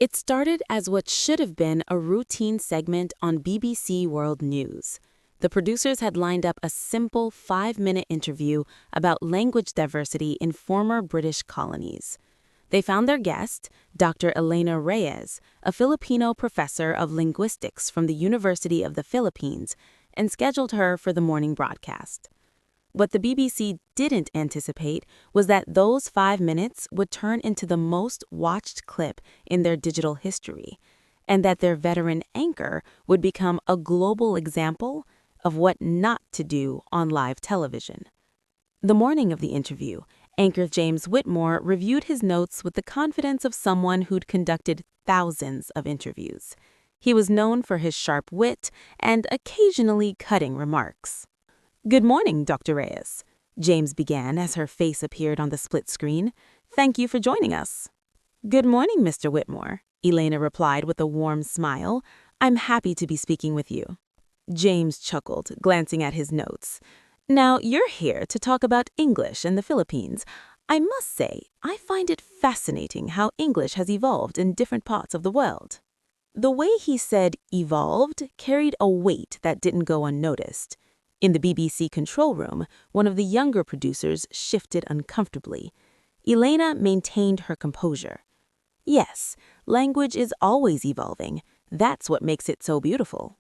It started as what should have been a routine segment on BBC World News. The producers had lined up a simple 5-minute interview about language diversity in former British colonies. They found their guest, Dr. Elena Reyes, a Filipino professor of linguistics from the University of the Philippines, and scheduled her for the morning broadcast. What the BBC didn't anticipate was that those 5 minutes would turn into the most watched clip in their digital history, and that their veteran anchor would become a global example of what not to do on live television. The morning of the interview, anchor James Whitmore reviewed his notes with the confidence of someone who'd conducted thousands of interviews. He was known for his sharp wit and occasionally cutting remarks. "Good morning, Dr. Reyes," James began as her face appeared on the split screen. "Thank you for joining us." "Good morning, Mr. Whitmore," Elena replied with a warm smile. "I'm happy to be speaking with you." James chuckled, glancing at his notes. "Now, you're here to talk about English in the Philippines. I must say, I find it fascinating how English has evolved in different parts of the world." The way he said evolved carried a weight that didn't go unnoticed. In the BBC control room, one of the younger producers shifted uncomfortably. Elena maintained her composure. "Yes, language is always evolving. That's what makes it so beautiful."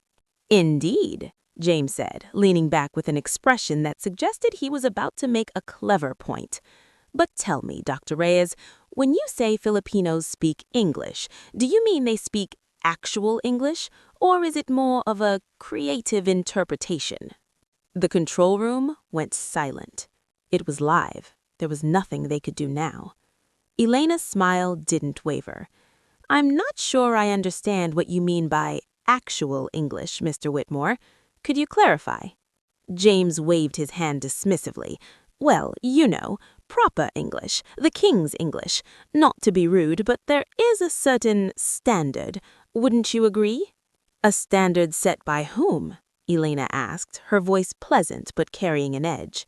"Indeed," James said, leaning back with an expression that suggested he was about to make a clever point. "But tell me, Dr. Reyes, when you say Filipinos speak English, do you mean they speak actual English, or is it more of a creative interpretation?" The control room went silent. It was live. There was nothing they could do now. Elena's smile didn't waver. "I'm not sure I understand what you mean by actual English, Mr. Whitmore. Could you clarify?" James waved his hand dismissively. "Well, you know, proper English, the King's English. Not to be rude, but there is a certain standard. Wouldn't you agree?" "A standard set by whom?" Elena asked, her voice pleasant but carrying an edge.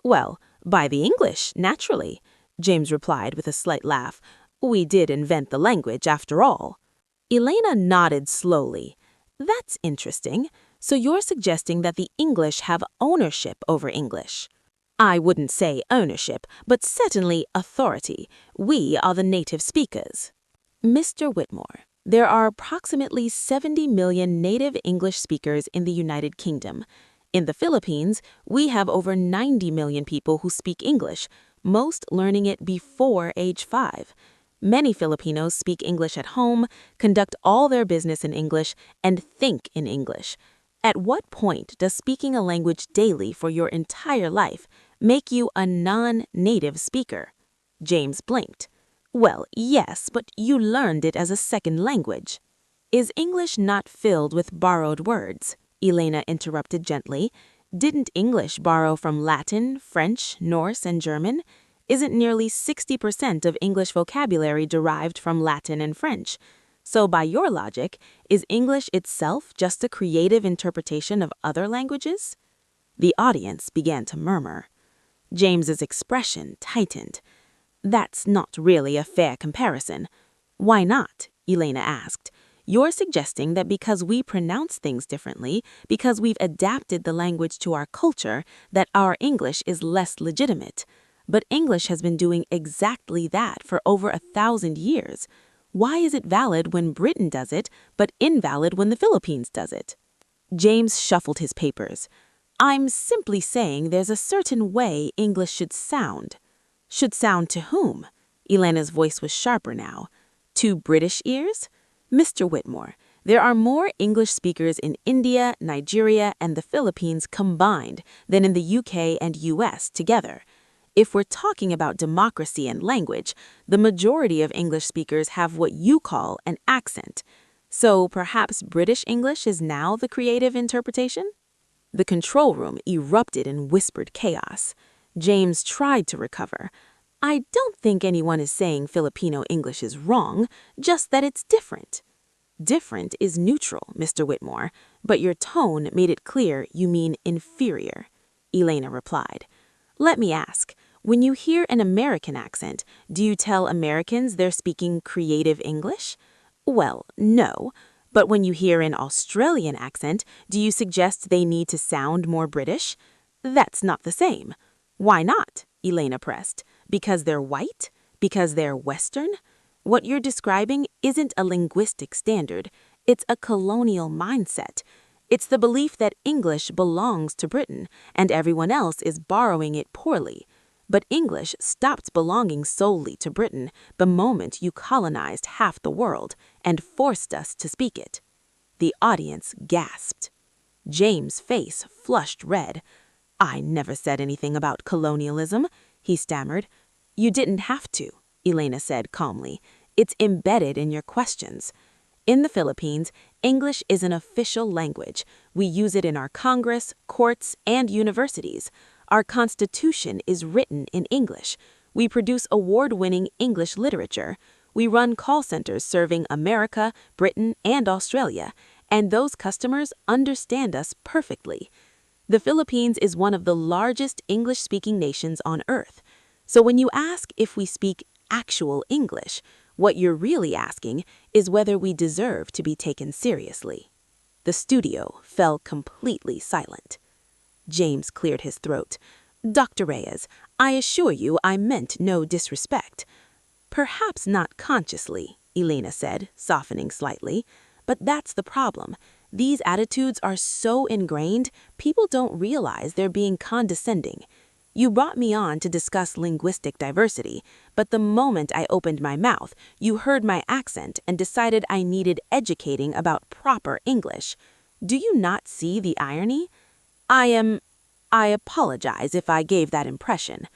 "Well, by the English, naturally," James replied with a slight laugh. "We did invent the language, after all." Elena nodded slowly. "That's interesting. So you're suggesting that the English have ownership over English?" "I wouldn't say ownership, but certainly authority. We are the native speakers." "Mr. Whitmore, there are approximately 70 million native English speakers in the United Kingdom. In the Philippines, we have over 90 million people who speak English, most learning it before age 5. Many Filipinos speak English at home, conduct all their business in English, and think in English. At what point does speaking a language daily for your entire life make you a non-native speaker?" James blinked. "Well, yes, but you learned it as a second language." "Is English not filled with borrowed words?" Elena interrupted gently. "Didn't English borrow from Latin, French, Norse, and German? Isn't nearly 60% of English vocabulary derived from Latin and French? So by your logic, is English itself just a creative interpretation of other languages?" The audience began to murmur. James's expression tightened. "That's not really a fair comparison." "Why not?" Elena asked. "You're suggesting that because we pronounce things differently, because we've adapted the language to our culture, that our English is less legitimate. But English has been doing exactly that for over 1,000 years. Why is it valid when Britain does it, but invalid when the Philippines does it?" James shuffled his papers. "I'm simply saying there's a certain way English should sound." "Should sound to whom?" Elena's voice was sharper now. "To British ears? Mr. Whitmore, there are more English speakers in India, Nigeria, and the Philippines combined than in the UK and US together. If we're talking about democracy and language, the majority of English speakers have what you call an accent. So perhaps British English is now the creative interpretation?" The control room erupted in whispered chaos. James tried to recover. "I don't think anyone is saying Filipino English is wrong, just that it's different." "Different is neutral, Mr. Whitmore, but your tone made it clear you mean inferior," Elena replied. "Let me ask, when you hear an American accent, do you tell Americans they're speaking creative English?" Well, no. But when you hear an Australian accent, do you suggest they need to sound more British? That's not the same. Why not? Elena pressed. Because they're white? Because they're Western? What you're describing isn't a linguistic standard. It's a colonial mindset. It's the belief that English belongs to Britain and everyone else is borrowing it poorly. But English stopped belonging solely to Britain the moment you colonized half the world and forced us to speak it. The audience gasped. James' face flushed red. I never said anything about colonialism, he stammered. You didn't have to, Elena said calmly. It's embedded in your questions. In the Philippines, English is an official language. We use it in our Congress, courts, and universities. Our Constitution is written in English. We produce award-winning English literature. We run call centers serving America, Britain, and Australia, and those customers understand us perfectly. The Philippines is one of the largest English-speaking nations on Earth. So when you ask if we speak actual English, what you're really asking is whether we deserve to be taken seriously. The studio fell completely silent. James cleared his throat. Dr. Reyes, I assure you I meant no disrespect. Perhaps not consciously, Elena said, softening slightly. But that's the problem. These attitudes are so ingrained, people don't realize they're being condescending. You brought me on to discuss linguistic diversity, but the moment I opened my mouth, you heard my accent and decided I needed educating about proper English. Do you not see the irony? I apologize if I gave that impression.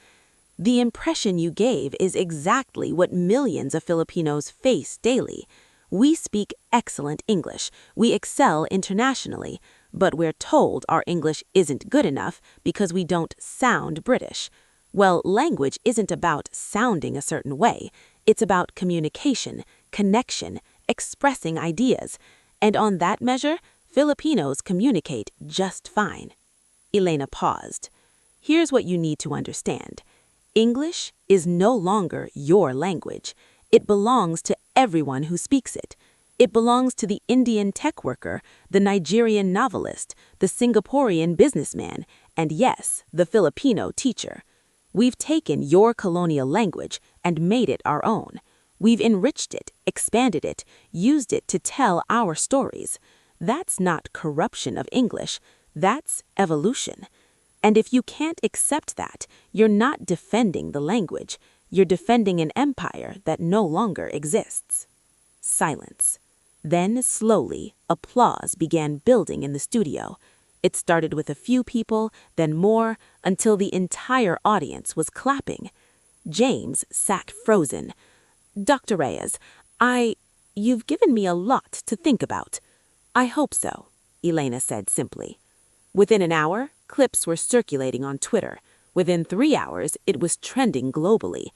The impression you gave is exactly what millions of Filipinos face daily. We speak excellent English, we excel internationally, but we're told our English isn't good enough because we don't sound British. Well, language isn't about sounding a certain way. It's about communication, connection, expressing ideas. And on that measure, Filipinos communicate just fine. Elena paused. Here's what you need to understand. English is no longer your language. It belongs to everyone who speaks it. It belongs to the Indian tech worker, the Nigerian novelist, the Singaporean businessman, and yes, the Filipino teacher. We've taken your colonial language and made it our own. We've enriched it, expanded it, used it to tell our stories. That's not corruption of English. That's evolution. And if you can't accept that, you're not defending the language. You're defending an empire that no longer exists. Silence. Then, slowly, applause began building in the studio. It started with a few people, then more, until the entire audience was clapping. James sat frozen. Dr. Reyes, you've given me a lot to think about. I hope so, Elena said simply. Within an hour, clips were circulating on Twitter. Within 3 hours, it was trending globally.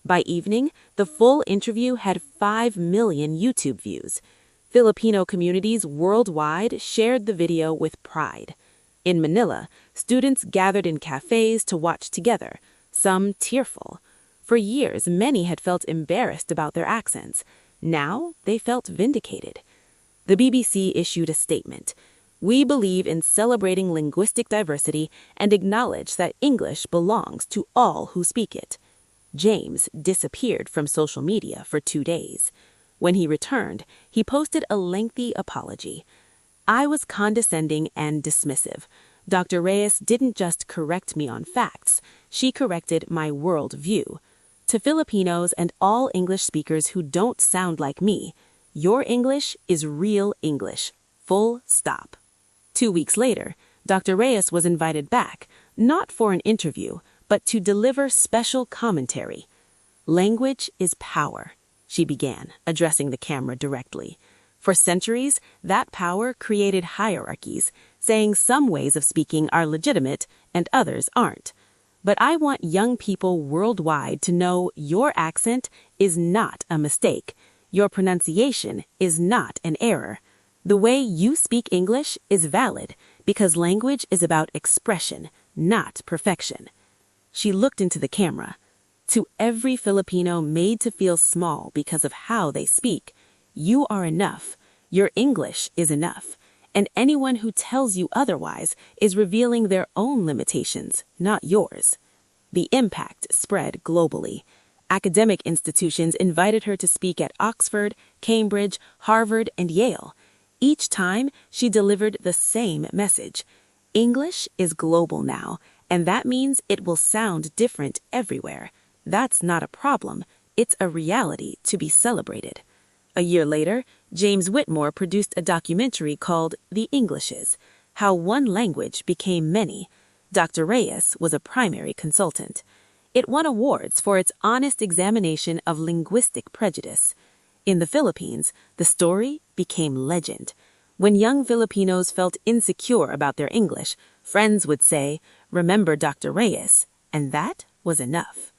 By evening, the full interview had 5 million YouTube views. Filipino communities worldwide shared the video with pride. In Manila, students gathered in cafes to watch together, some tearful. For years, many had felt embarrassed about their accents. Now, they felt vindicated. The BBC issued a statement. We believe in celebrating linguistic diversity and acknowledge that English belongs to all who speak it. James disappeared from social media for 2 days. When he returned, he posted a lengthy apology. I was condescending and dismissive. Dr. Reyes didn't just correct me on facts, she corrected my world view. To Filipinos and all English speakers who don't sound like me, your English is real English. Full stop. 2 weeks later, Dr. Reyes was invited back, not for an interview, but to deliver special commentary. Language is power, she began, addressing the camera directly. For centuries, that power created hierarchies, saying some ways of speaking are legitimate and others aren't. But I want young people worldwide to know your accent is not a mistake. Your pronunciation is not an error. The way you speak English is valid because language is about expression, not perfection. She looked into the camera. To every Filipino made to feel small because of how they speak, You are enough. Your English is enough. And anyone who tells you otherwise is revealing their own limitations, not yours. The impact spread globally. Academic institutions invited her to speak at Oxford, Cambridge, Harvard, and Yale. Each time, she delivered the same message. English is global now, and that means it will sound different everywhere. That's not a problem. It's a reality to be celebrated. A year later, James Whitmore produced a documentary called The Englishes, How One Language Became Many. Dr. Reyes was a primary consultant. It won awards for its honest examination of linguistic prejudice. In the Philippines, the story became legend. When young Filipinos felt insecure about their English, friends would say, "Remember Dr. Reyes," and that was enough.